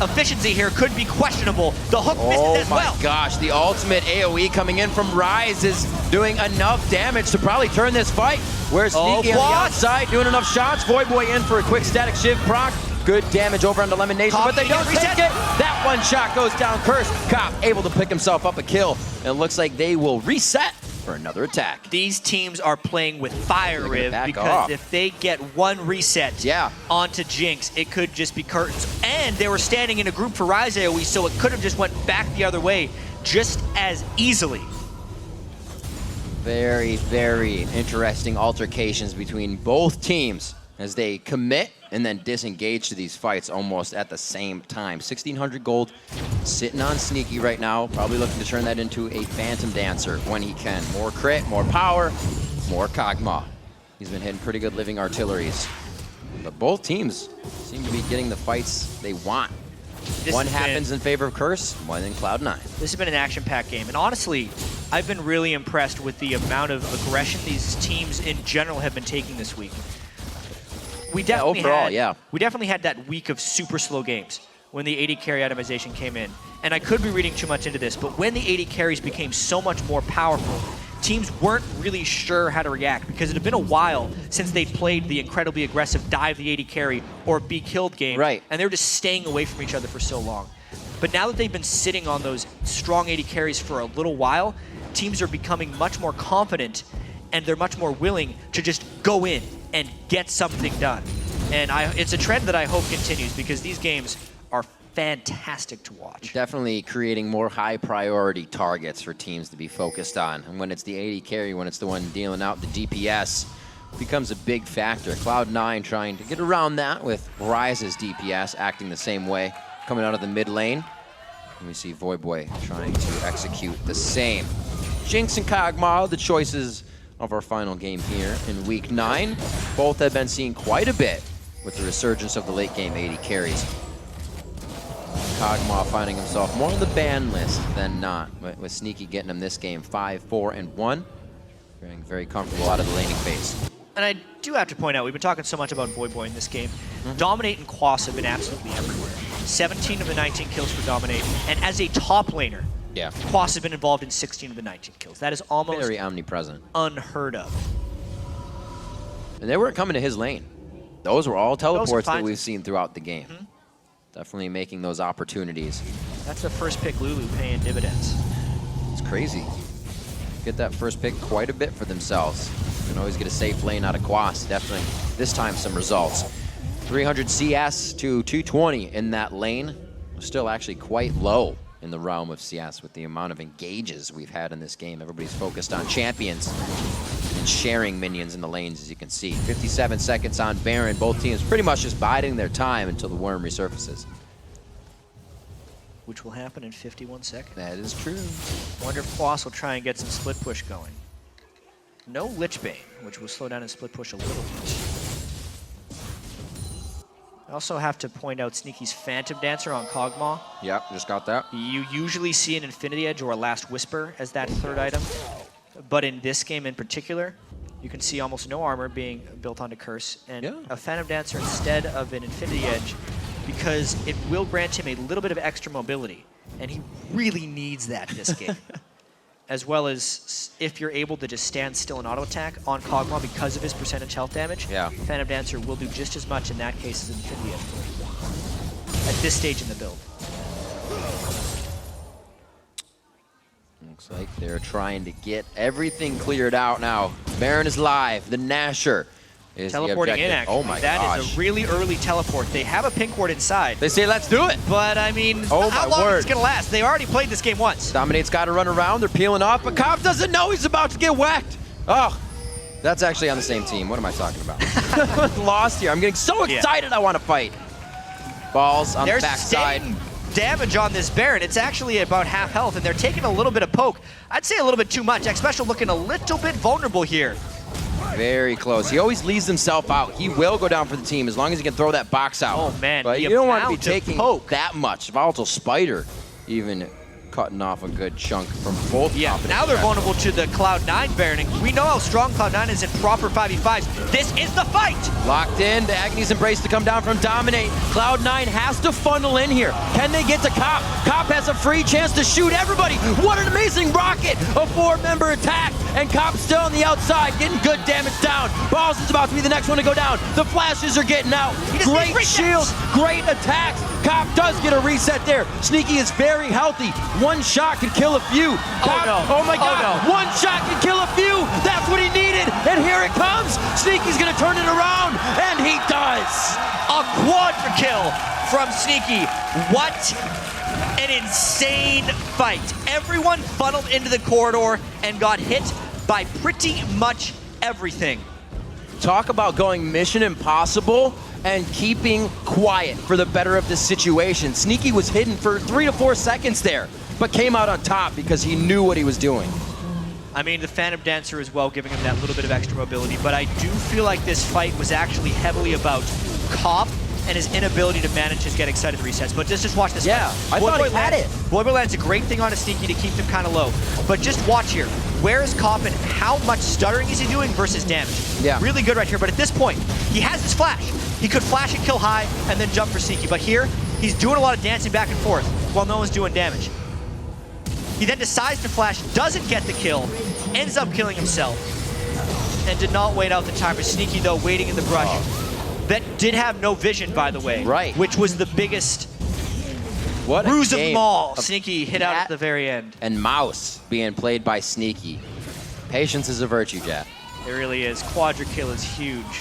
efficiency here could be questionable. The hook misses as well. Oh my gosh, the ultimate AoE coming in from Rise is doing enough damage to probably turn this fight. Where's Sneaky on the outside doing enough shots. Voidboy in for a quick static shiv proc. Good damage over on the Lemon Nation, but they don't take it. That one shot goes down. Curse. Cop able to pick himself up a kill. And it looks like they will reset for another attack. These teams are playing with fire, Riv, because if they get one reset onto Jinx, it could just be curtains. And they were standing in a group for Rise AoE, so it could have just went back the other way just as easily. Very, very interesting altercations between both teams as they commit and then disengage to these fights almost at the same time. 1,600 gold sitting on Sneaky right now, probably looking to turn that into a Phantom Dancer when he can. More crit, more power, more Kog'Maw. He's been hitting pretty good living artilleries. But both teams seem to be getting the fights they want. One happens in favor of Curse, one in Cloud9. This has been an action-packed game, and honestly, I've been really impressed with the amount of aggression these teams in general have been taking this week. We definitely we definitely had that week of super slow games when the AD carry itemization came in. And I could be reading too much into this, but when the AD carries became so much more powerful, teams weren't really sure how to react because it had been a while since they'd played the incredibly aggressive dive the AD carry or be killed game. Right. And they were just staying away from each other for so long. But now that they've been sitting on those strong AD carries for a little while, teams are becoming much more confident and they're much more willing to just go in and get something done. And it's a trend that I hope continues because these games are fantastic to watch. Definitely creating more high priority targets for teams to be focused on. And when it's the AD carry, when it's the one dealing out the DPS, becomes a big factor. Cloud9 trying to get around that with Rise's DPS acting the same way, coming out of the mid lane. And we see Voidboy trying to execute the same. Jinx and Kog'Maw, the choices of our final game here in week 9. Both have been seen quite a bit with the resurgence of the late game AD carries. Kog'Maw finding himself more on the ban list than not, with Sneaky getting him this game 5-4-1. Feeling very comfortable out of the laning phase. And I do have to point out, we've been talking so much about Voidboy in this game. Dominate and Quas have been absolutely everywhere. 17 of the 19 kills for Dominate, and as a top laner, Quas has been involved in 16 of the 19 kills. That is almost very omnipresent, unheard of. And they weren't coming to his lane. Those were all teleports that we've seen throughout the game. Definitely making those opportunities. That's the first pick Lulu paying dividends. It's crazy. Get that first pick quite a bit for themselves. You can always get a safe lane out of Quas. Definitely this time some results. 300 CS to 220 in that lane. Still actually quite low in the realm of CS with the amount of engages we've had in this game. Everybody's focused on champions and sharing minions in the lanes, as you can see. 57 seconds on Baron. Both teams pretty much just biding their time until the worm resurfaces. Which will happen in 51 seconds. That is true. Wonder if Quas will try and get some split push going. No Lich Bane, which will slow down his split push a little bit. I also have to point out Sneaky's Phantom Dancer on Kog'Maw. Yep, just got that. You usually see an Infinity Edge or a Last Whisper as that third item, but in this game in particular, you can see almost no armor being built onto Curse, and a Phantom Dancer instead of an Infinity Edge, because it will grant him a little bit of extra mobility, and he really needs that this game. As well as if you're able to just stand still and auto attack on Kog'Maw because of his percentage health damage, Phantom Dancer will do just as much in that case as Infinity Edge at this stage in the build. Looks like they're trying to get everything cleared out now. Baron is live. The Nasher is teleporting in, actually. Oh my gosh. That is a really early teleport. They have a pink ward inside. They say, let's do it. But, I mean, how long is it going to last? They already played this game once. Dominate's got to run around. They're peeling off, but Cobb doesn't know he's about to get whacked. Oh, that's actually on the same team. What am I talking about? Lost here. I'm getting so excited I want to fight. Balls on the backside. Damage on this Baron. It's actually about half health, and they're taking a little bit of poke. I'd say a little bit too much. X Special looking a little bit vulnerable here. Very close. He always leaves himself out. He will go down for the team as long as he can throw that box out. Oh, man. But you don't want to be taking that much. Volatile Spider even cutting off a good chunk from both. Yeah, now they're vulnerable to the Cloud9 Baron. And we know how strong Cloud9 is in proper 5v5s. This is the fight! Locked in. The Agony's Embrace to come down from Dominate. Cloud9 has to funnel in here. Can they get to Cop? Cop has a free chance to shoot everybody. What an amazing rocket! A 4-member attack. And Cop's still on the outside, getting good damage down. Balls is about to be the next one to go down. The flashes are getting out. Great shields, great attacks. Cop does get a reset there. Sneaky is very healthy. One shot can kill a few. Cop, oh my God, one shot can kill a few. That's what he needed, and here it comes. Sneaky's gonna turn it around, and he does. A quadra kill from Sneaky. What an insane fight. Everyone funneled into the corridor and got hit by pretty much everything. Talk about going mission impossible and keeping quiet for the better of the situation. Sneaky was hidden for 3 to 4 seconds there, but came out on top because he knew what he was doing. I mean, the Phantom Dancer as well, giving him that little bit of extra mobility, but I do feel like this fight was actually heavily about Cop and his inability to manage his get excited resets. But just watch this. Yeah, I thought he had it. Boy lands a great thing on a Sneaky to keep him kind of low. But just watch here. Where is Cop and how much stuttering is he doing versus damage? Yeah. Really good right here. But at this point, he has his flash. He could flash and kill high and then jump for Sneaky. But here, he's doing a lot of dancing back and forth while no one's doing damage. He then decides to flash, doesn't get the kill, ends up killing himself, and did not wait out the timer. Sneaky, though, waiting in the brush. That did have no vision, by the way. Right. Which was the biggest ruse of them all. Sneaky hit out at the very end. And Mouse being played by Sneaky. Patience is a virtue, Jack. It really is. Quadra kill is huge.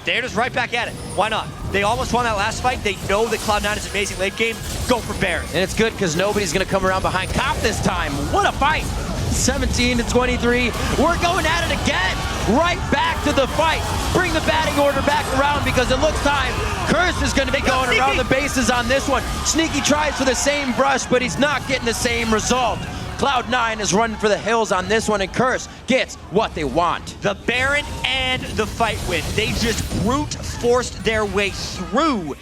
They're just right back at it. Why not? They almost won that last fight. They know that Cloud9 is amazing late game. Go for Baron. And it's good because nobody's going to come around behind Cop this time. What a fight. 17 to 23. We're going at it again. Right back to the fight. Bring the batting order back around because it looks time. Curse is going to be going around the bases on this one. Sneaky tries for the same brush, but he's not getting the same result. Cloud9 is running for the hills on this one, and Curse gets what they want. The Baron and the fight win. They just brute forced their way through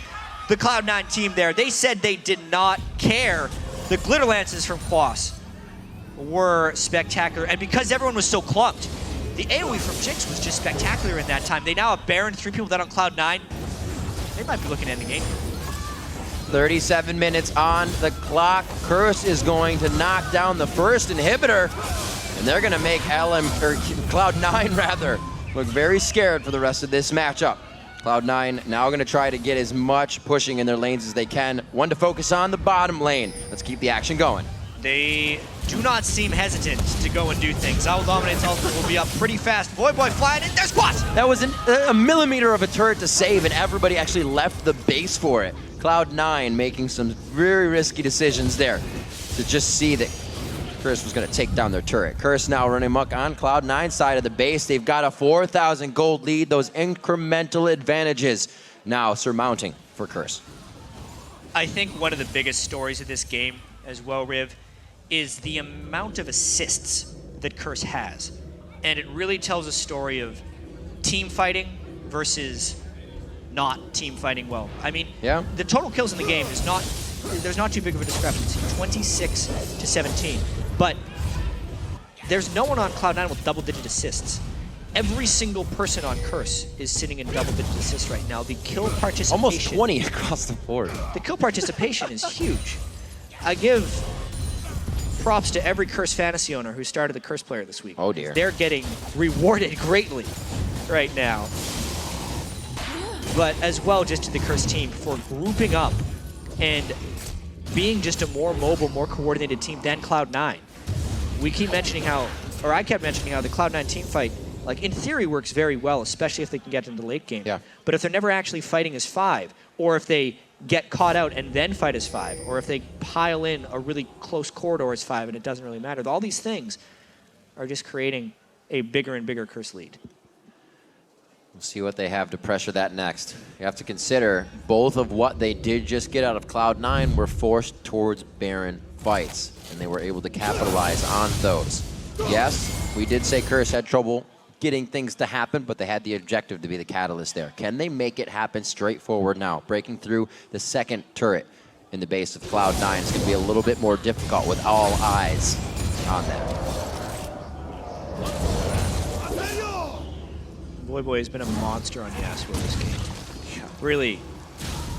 the Cloud9 team there. They said they did not care. The Glitter Lances from Quas were spectacular, and because everyone was so clumped, the AoE from Jinx was just spectacular in that time. They now have Baron, 3 people down on Cloud9. They might be looking at ending game. 37 minutes on the clock. Curse is going to knock down the first inhibitor, and they're going to make Cloud9 rather look very scared for the rest of this matchup. Cloud9 now going to try to get as much pushing in their lanes as they can. One to focus on the bottom lane. Let's keep the action going. They do not seem hesitant to go and do things. Owl Dominate's ultimate will be up pretty fast. Boy flying in. There's Quas! That was a millimeter of a turret to save, and everybody actually left the base for it. Cloud9 making some very risky decisions there to just see that Curse was going to take down their turret. Curse now running amok on Cloud9 side of the base. They've got a 4,000 gold lead. Those incremental advantages now surmounting for Curse. I think one of the biggest stories of this game as well, Riv, is the amount of assists that Curse has. And it really tells a story of team fighting versus not team fighting well. I mean, Yeah. the total kills in the game is not, there's not too big of a discrepancy, 26 to 17. But there's no one on Cloud9 with double-digit assists. Every single person on Curse is sitting in double-digit assists right now. The kill participation... Almost 20 across the board. The kill participation is huge. I give props to every Curse fantasy owner who started the Curse player this week. Oh dear. They're getting rewarded greatly right now. But as well, just to the Curse team for grouping up and being just a more mobile, more coordinated team than Cloud9. We keep mentioning how, or I kept mentioning how the Cloud9 team fight, like in theory, works very well, especially if they can get into the late game. Yeah. But if they're never actually fighting as 5, or if they get caught out and then fight as 5, or if they pile in a really close corridor as 5 and it doesn't really matter, all these things are just creating a bigger and bigger Curse lead. We'll see what they have to pressure that next. You have to consider both of what they did just get out of Cloud9 were forced towards Baron fights, and they were able to capitalize on those. Yes, we did say Curse had trouble getting things to happen, but they had the objective to be the catalyst there. Can they make it happen straightforward now? Breaking through the second turret in the base of Cloud9 is going to be a little bit more difficult with all eyes on them. Voyboy has been a monster on Yasuo this game. Really,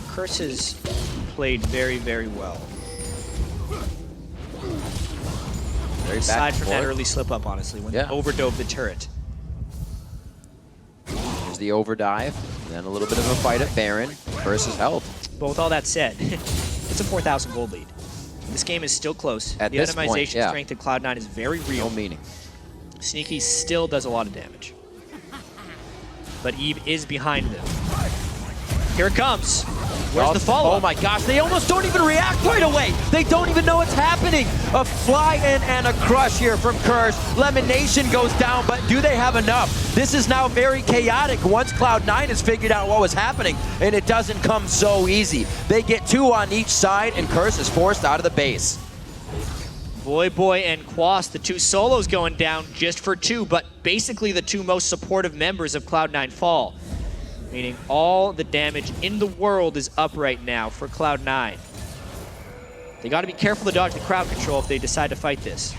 Curse has played very, very well. Very Aside from that early slip-up, honestly, when Yeah. they overdove the turret. There's the overdive, then a little bit of a fight at Baron. Curse is held. But with all that said, it's a 4,000 gold lead. This game is still close. At the this point, itemization yeah. strength of Cloud9 is very real. No meaning. Sneaky still does a lot of damage. But Eve is behind them. Here it comes. Where's the follow-up? Oh my gosh, they almost don't even react right away. They don't even know what's happening. A fly-in and a crush here from Curse. Lemonation goes down, but do they have enough? This is now very chaotic once Cloud9 has figured out what was happening, and it doesn't come so easy. They get 2 on each side, and Curse is forced out of the base. Voyboy and Quas, the 2 solos going down just for 2, but basically the 2 most supportive members of Cloud9 fall. Meaning all the damage in the world is up right now for Cloud9. They got to be careful to dodge the crowd control if they decide to fight this.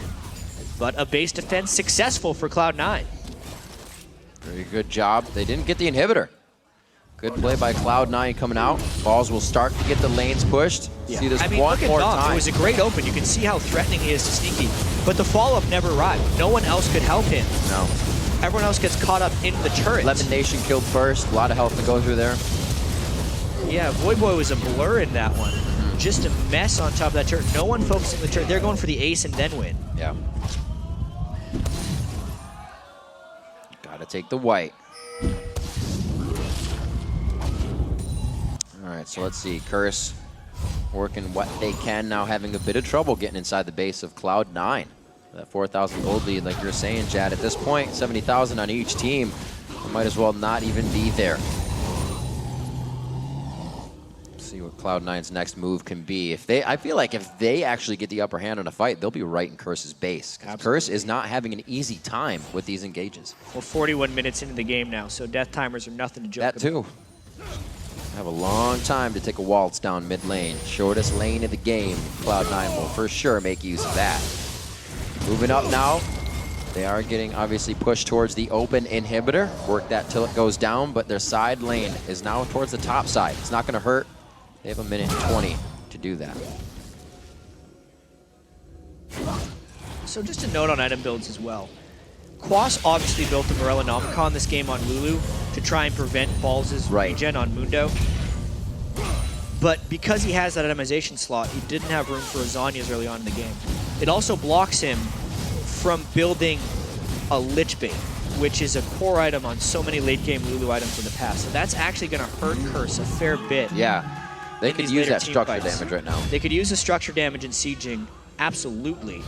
But a base defense successful for Cloud9. Very good job. They didn't get the inhibitor. Good play by Cloud9 coming out. Balls will start to get the lanes pushed. Yeah. See this I mean, one look at more Dom. time. It was a great open. You can see how threatening he is to Sneaky. But the follow-up never arrived. No one else could help him. No. Everyone else gets caught up in the turret. Lemonation killed first. A lot of health to go through there. Yeah, Voyboy was a blur in that one. Just a mess on top of that turret. No one focusing on the turret. They're going for the ace and then win. Yeah. Gotta take the white. All right, so let's see. Curse working what they can now, having a bit of trouble getting inside the base of Cloud9. That 4,000 gold lead, like you're saying, Chad, at this point, 70,000 on each team. They might as well not even be there. See what Cloud9's next move can be. I feel like if they actually get the upper hand on a fight, they'll be right in Curse's base. Curse is not having an easy time with these engages. Well, 41 minutes into the game now, so death timers are nothing to joke about. That too. Have a long time to take a waltz down mid lane. Shortest lane of the game. Cloud9 will for sure make use of that. Moving up now. They are getting obviously pushed towards the open inhibitor. Work that till it goes down, but their side lane is now towards the top side. It's not going to hurt. They have a minute and 20 to do that. So just a note on item builds as well. Quas obviously built the Morellonomicon this game on Lulu to try and prevent Balls' regen on Mundo. But because he has that itemization slot, he didn't have room for Azanias early on in the game. It also blocks him from building a Lich Bait, which is a core item on so many late game Lulu items in the past. So that's actually going to hurt Curse a fair bit. Yeah, they could use that structure damage right now. They could use the structure damage in sieging, absolutely.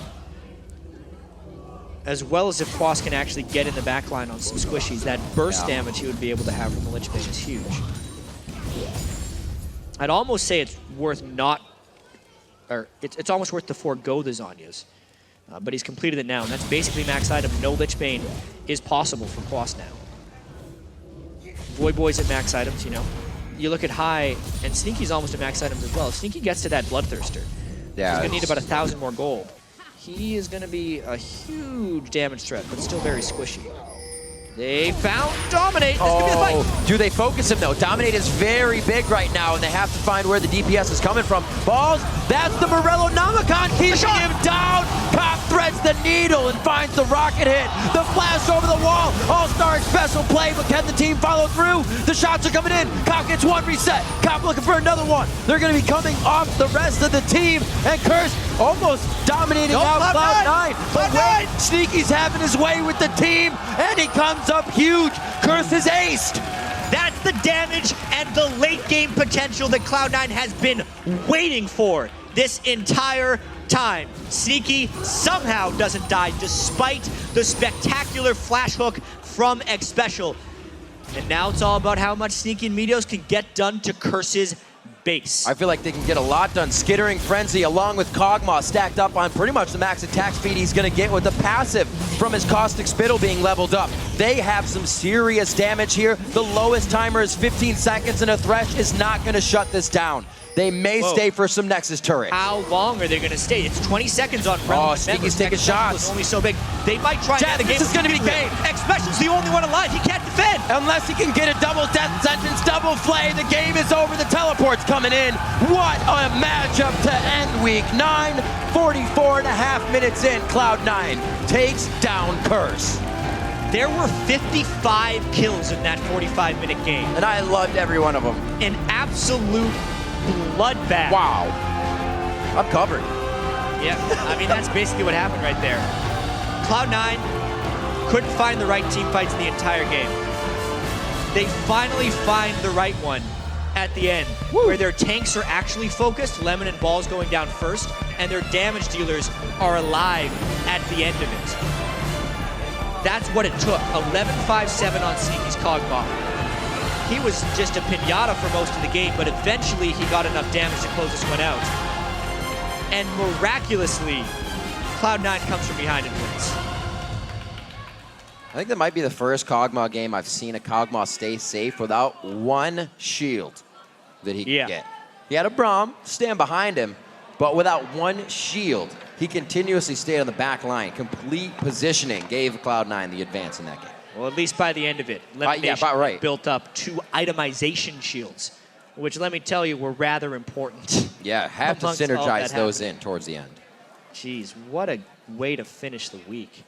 As well as if Quas can actually get in the backline on some squishies. That burst damage he would be able to have from the Lich Bait is huge. I'd almost say it's worth it's almost worth to forego the Zanyas. But he's completed it now, and that's basically max item. No Lich Bane is possible for Quas now. Voyboy's at max items, you know. you look at High, and Sneaky's almost at max items as well. If Sneaky gets to that Bloodthirster, Yeah, he's going to need about 1,000 more gold. He is going to be a huge damage threat, but still very squishy. They found Dominate. This could be the fight. Do they focus him though? Dominate is very big right now, and they have to find where the DPS is coming from. Balls, that's the Morello Namicon keeping him down. Cop threads the needle and finds the rocket hit. The flash over the wall. All-star special play, but can the team follow through? The shots are coming in. Cop gets one reset. Cop looking for another one. They're going to be coming off the rest of the team, and Curse almost dominating out Cloud9. But wait, Sneaky's having his way with the team, and he comes up huge. Curse is aced. That's the damage and the late game potential that Cloud9 has been waiting for this entire time. Sneaky somehow doesn't die despite the spectacular flash hook from Xpecial. And now it's all about how much Sneaky and Meteos can get done to Curse's base. I feel like they can get a lot done. Skittering Frenzy along with Kog'Maw stacked up on pretty much the max attack speed he's going to get with the passive from his Caustic Spittle being leveled up. They have some serious damage here. The lowest timer is 15 seconds, and a Thresh is not going to shut this down. They may stay for some Nexus turret. How long are they going to stay? It's 20 seconds on Realm. Oh, Sneaky's taking shots. Only so big. They might try to end the game. This is going to be game. Xpecial's the only one alive. He can't defend. Unless he can get a double death sentence, double flay, the game is over. The teleport's coming in. What a matchup to end week 9. 44.5 minutes in, Cloud9 takes down Curse. There were 55 kills in that 45-minute game. And I loved every one of them. An absolute bloodbath. Wow. I'm covered. Yeah, I mean, that's basically what happened right there. Cloud9 couldn't find the right team fights in the entire game. They finally find the right one at the end, where their tanks are actually focused, Lemon and Balls going down first, and their damage dealers are alive at the end of it. That's what it took. 11-5-7 on Sneaky's Kog'Maw. He was just a pinata for most of the game, but eventually he got enough damage to close this one out. And miraculously, Cloud9 comes from behind and wins. I think that might be the first Kog'Maw game I've seen a Kog'Maw stay safe without one shield that he could get. He had a Braum stand behind him, but without one shield, he continuously stayed on the back line. Complete positioning gave Cloud9 the advance in that game. Well, at least by the end of it, Elimination built up 2 itemization shields, which, let me tell you, were rather important. Yeah, have to synergize those in towards the end. Jeez, what a way to finish the week.